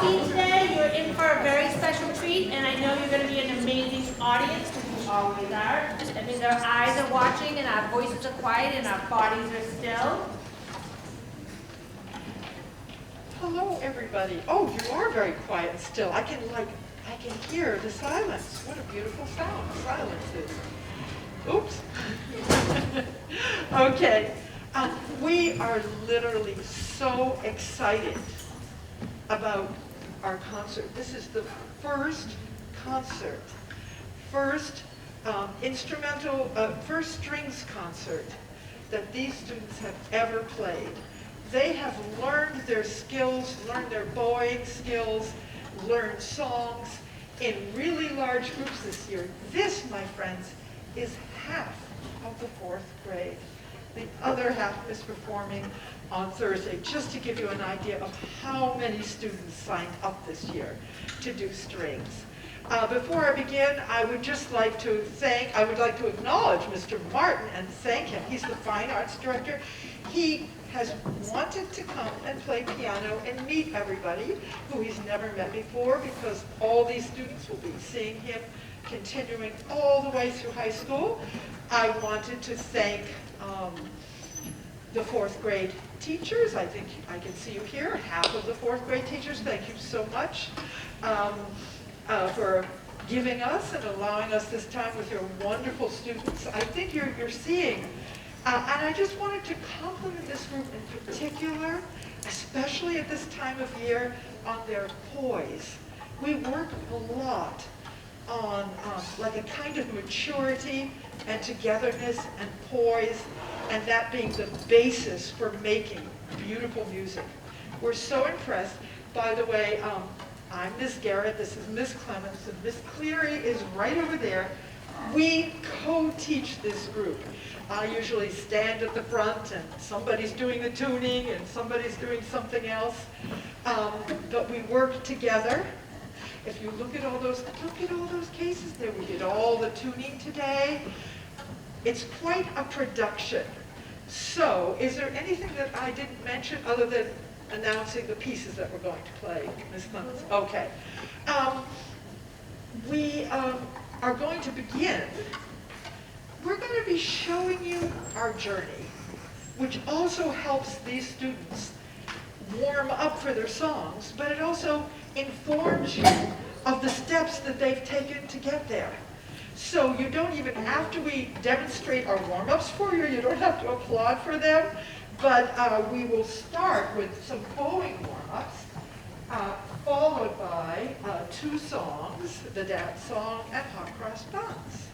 lucky today. You're in for a very special treat, and I know you're going to be an amazing audience, because you always are. That means our eyes are watching, and our voices are quiet, and our bodies are still. Hello, everybody. Oh, you are very quiet and still. I can hear the silence. What a beautiful sound silence is. Oops. Okay. We are literally so excited about our concert. This is the first concert, first first strings concert that these students have ever played. They have learned their skills, learned their bowing skills, learned songs in really large groups this year. This, my friends, is half of the 4th grade. The other half is performing on Thursday, just to give you an idea of how many students signed up this year to do strings. Before I begin, I would like to acknowledge Mr. Martin and thank him. He's the fine arts director. He has wanted to come and play piano and meet everybody who he's never met before, because all these students will be seeing him continuing all the way through high school. I wanted to thank the 4th grade teachers. I think I can see you here, half of the 4th grade teachers. Thank you so much for giving us and allowing us this time with your wonderful students. I think you're seeing, and I just wanted to compliment this group in particular, especially at this time of year, on their poise. We work a lot on like a kind of maturity and togetherness and poise, and that being the basis for making beautiful music. We're so impressed. By the way, I'm Miss Garrett, this is Miss Clements, and Miss Cleary is right over there. We co-teach this group. I usually stand at the front and somebody's doing the tuning and somebody's doing something else, but we work together. If you look at all those cases there, we did all the tuning today. It's quite a production. So, is there anything that I didn't mention other than announcing the pieces that we're going to play, Ms. Clements? Okay. We are going to begin. We're going to be showing you our journey, which also helps these students warm up for their songs, but it also informs you of the steps that they've taken to get there. So you don't even, after we demonstrate our warm-ups for you, you don't have to applaud for them, but we will start with some bowing warm-ups, followed by 2 songs, the dance song and hot cross buns.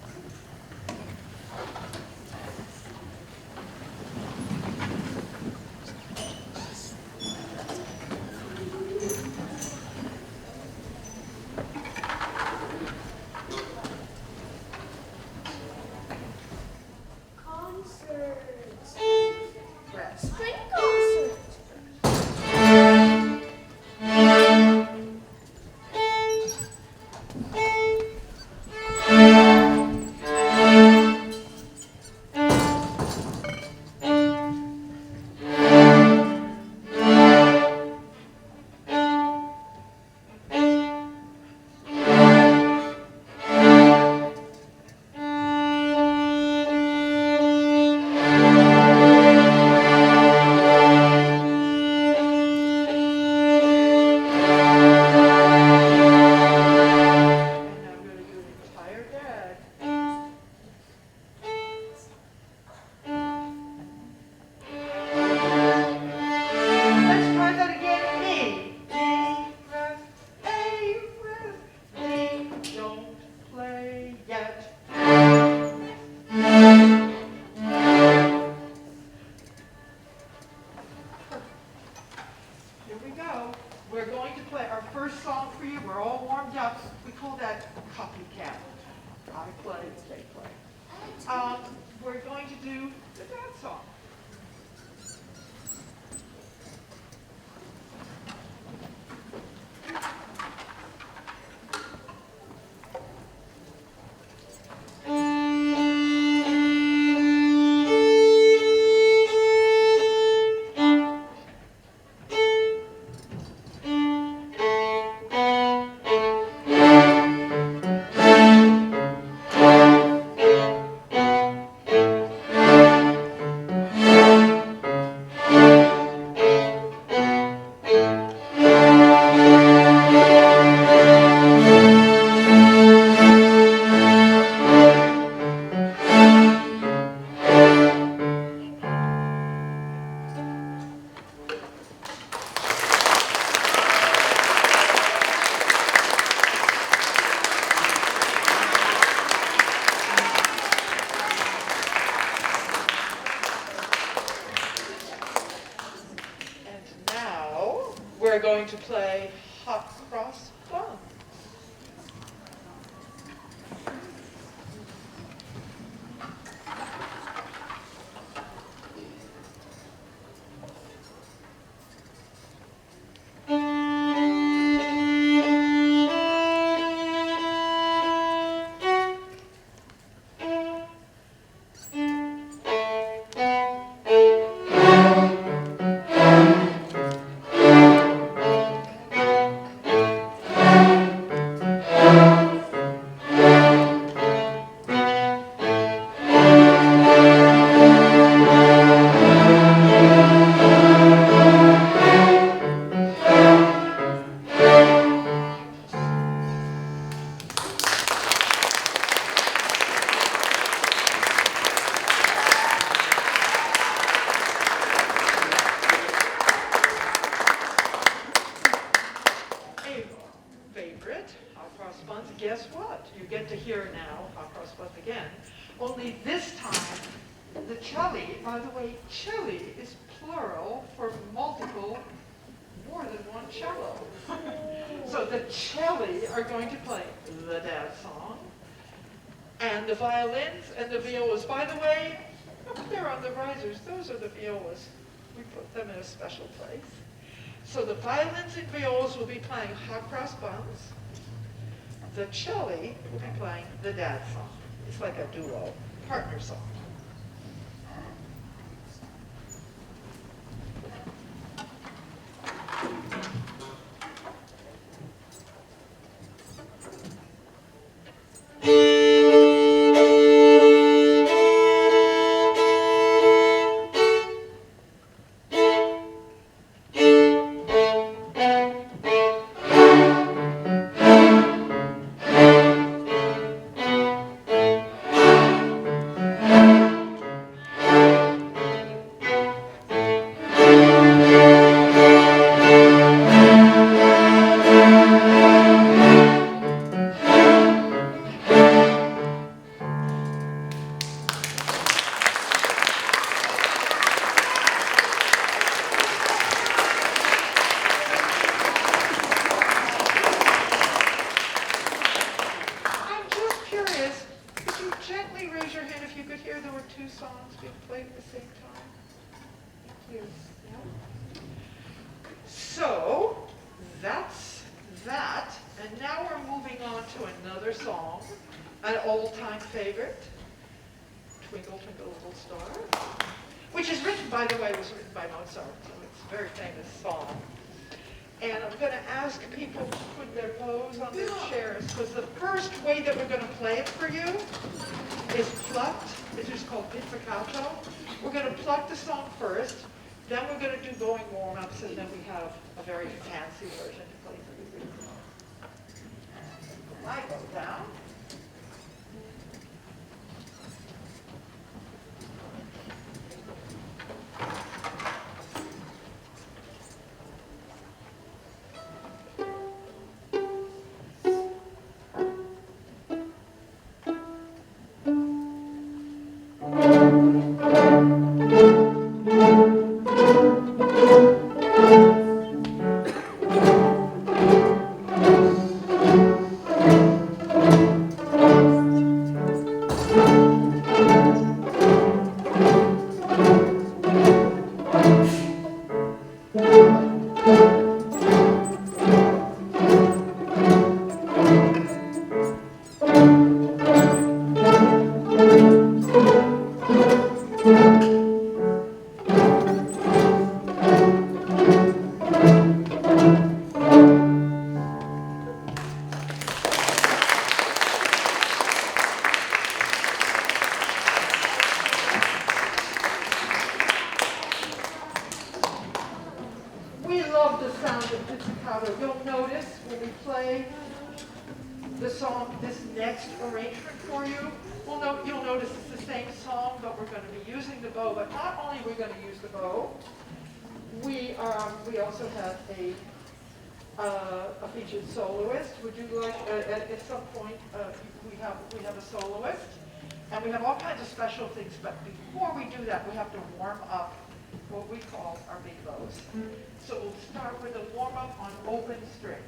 We're going to do the dance song. we're going to play Hot Cross Buns. Guess what? You get to hear now Hot Cross Buns again. Only this time, the celli, by the way, celli is plural for multiple, more than one cello. So the celli are going to play the dance song, and the violins and the violas. By the way, up there on the risers, those are the violas. We put them in a special place. So the violins and violas will be playing Hot Cross Buns. The celli will be playing the dance song. It's like a duo, partner song. So that's that, and now we're moving on to another song, an old-time favorite, Twinkle, Twinkle, Little Star, which is written, by the way, was written by Mozart, so it's a very famous song. And I'm going to ask people to put their bows on their chairs, because the first way that we're going to play it for you is plucked. It's just called pizzicato. We're going to pluck the song first, then we're going to do going warm-ups, and then we have a very fancy version to play for you. I go down. You'll notice when we play the song, this next arrangement for you, you'll notice it's the same song, but we're going to be using the bow. But not only are we going to use the bow, we also have a featured soloist. Would you like at some point we have a soloist, and we have all kinds of special things. But before we do that, we have to warm up what we call our big bows. So we'll start with a warm-up on open strings.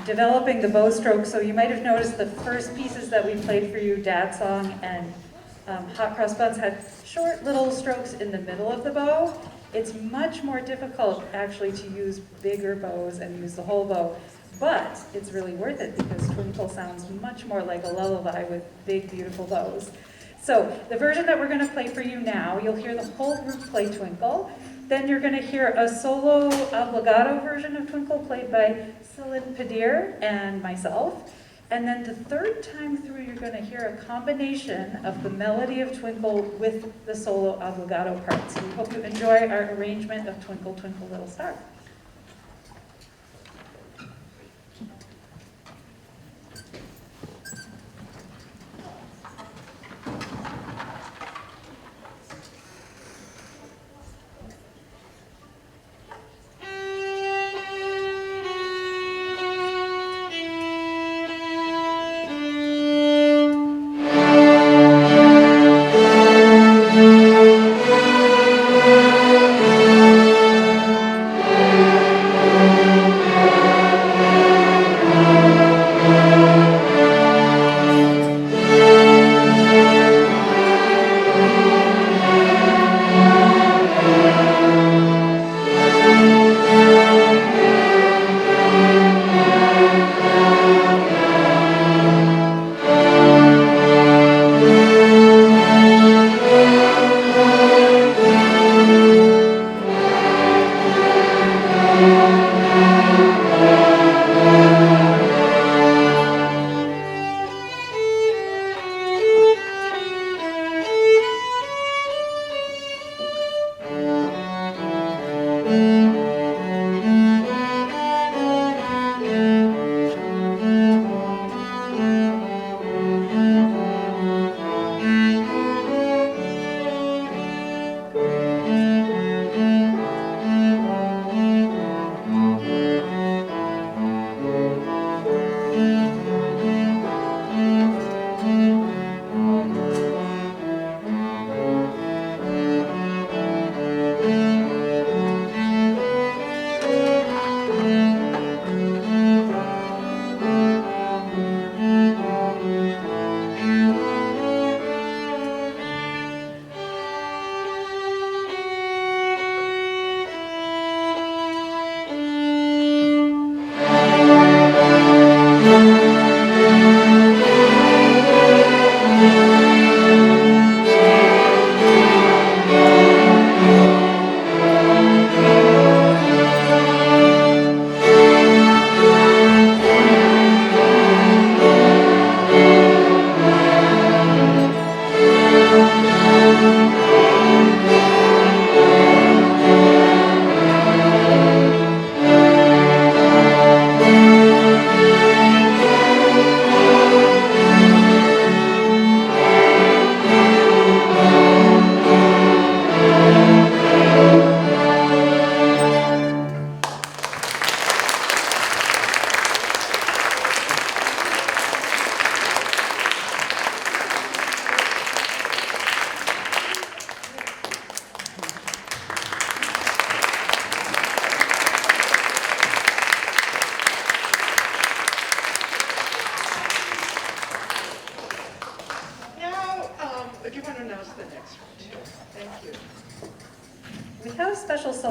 Developing the bow stroke, so you might have noticed the first pieces that we played for you, Dad Song and Hot Cross Buns, had short little strokes in the middle of the bow. It's much more difficult actually to use bigger bows and use the whole bow, but it's really worth it because Twinkle sounds much more like a lullaby with big, beautiful bows. So the version that we're going to play for you now, you'll hear the whole group play Twinkle. Then you're going to hear a solo obbligato version of Twinkle played by Celine Padir and myself. And then the third time through, you're going to hear a combination of the melody of Twinkle with the solo obbligato part. So we hope you enjoy our arrangement of Twinkle, Twinkle, Little Star.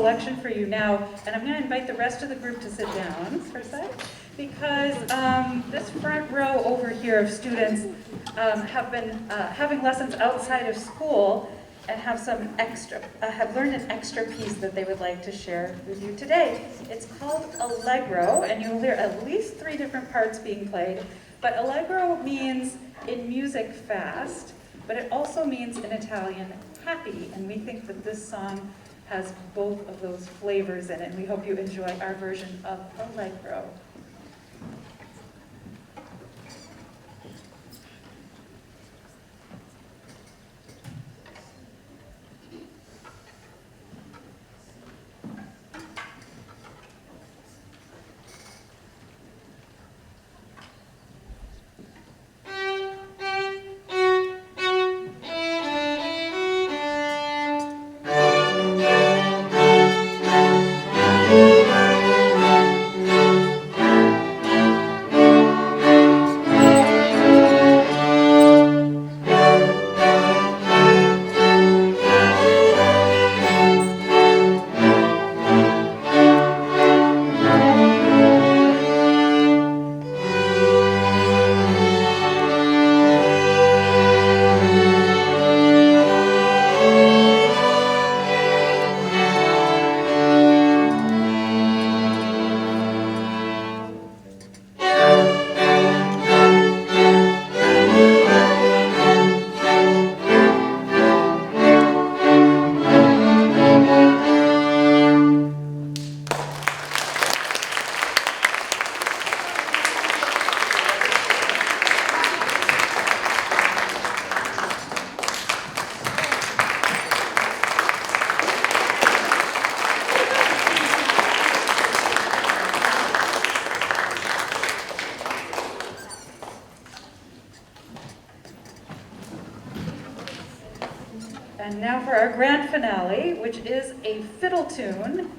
selection for you now, and I'm going to invite the rest of the group to sit down for a sec, because this front row over here of students have been having lessons outside of school and have learned an extra piece that they would like to share with you today. It's called Allegro, and you'll hear at least 3 different parts being played. But Allegro means in music fast, but it also means in Italian happy, and we think that this song has both of those flavors in it, and we hope you enjoy our version of Allegro. And now for our grand finale, which is a fiddle tune,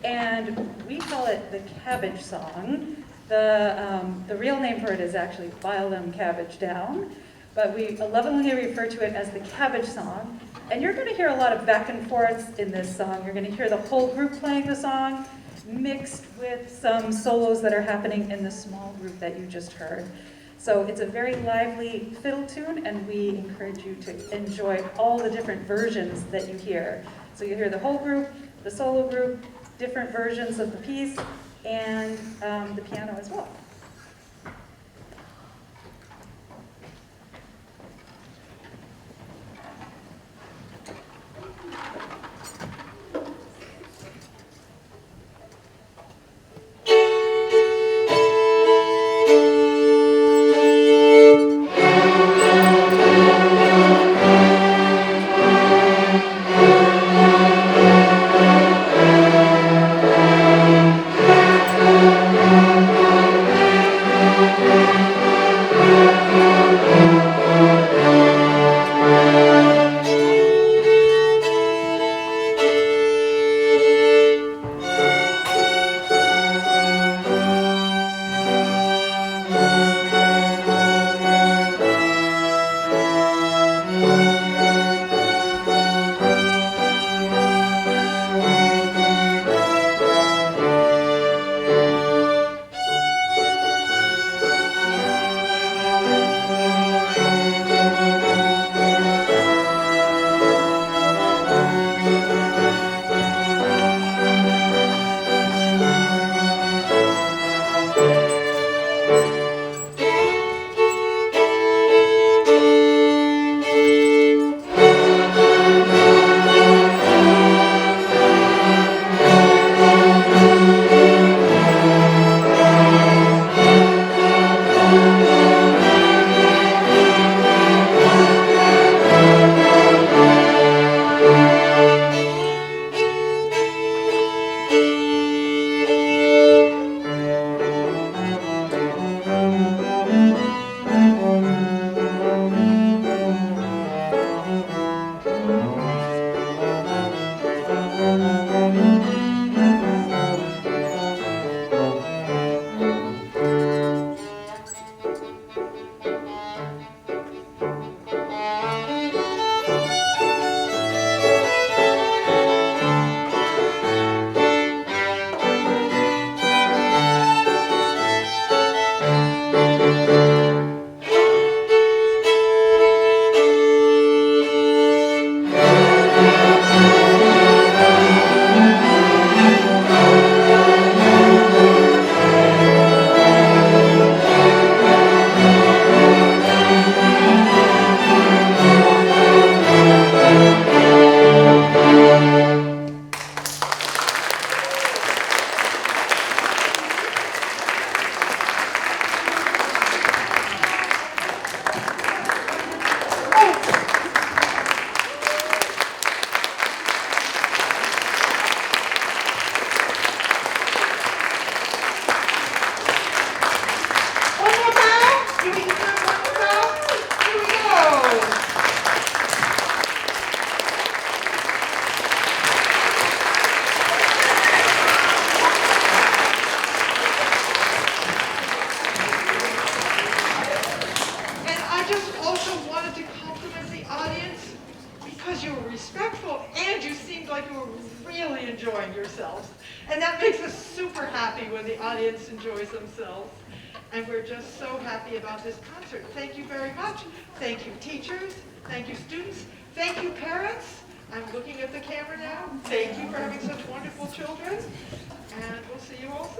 and we call it the Cabbage song. The real name for it is actually File Them Cabbage Down, but we lovingly refer to it as the Cabbage song. And you're going to hear a lot of back and forths in this song. You're going to hear the whole group playing the song, mixed with some solos that are happening in the small group that you just heard. So it's a very lively fiddle tune, and we encourage you to enjoy all the different versions that you hear. So you hear the whole group, the solo group, different versions of the piece, and the piano as well. when the audience enjoys themselves. And we're just so happy about this concert. Thank you very much. Thank you, teachers. Thank you, students. Thank you, parents. I'm looking at the camera now. Thank you for having such wonderful children. And we'll see you all soon.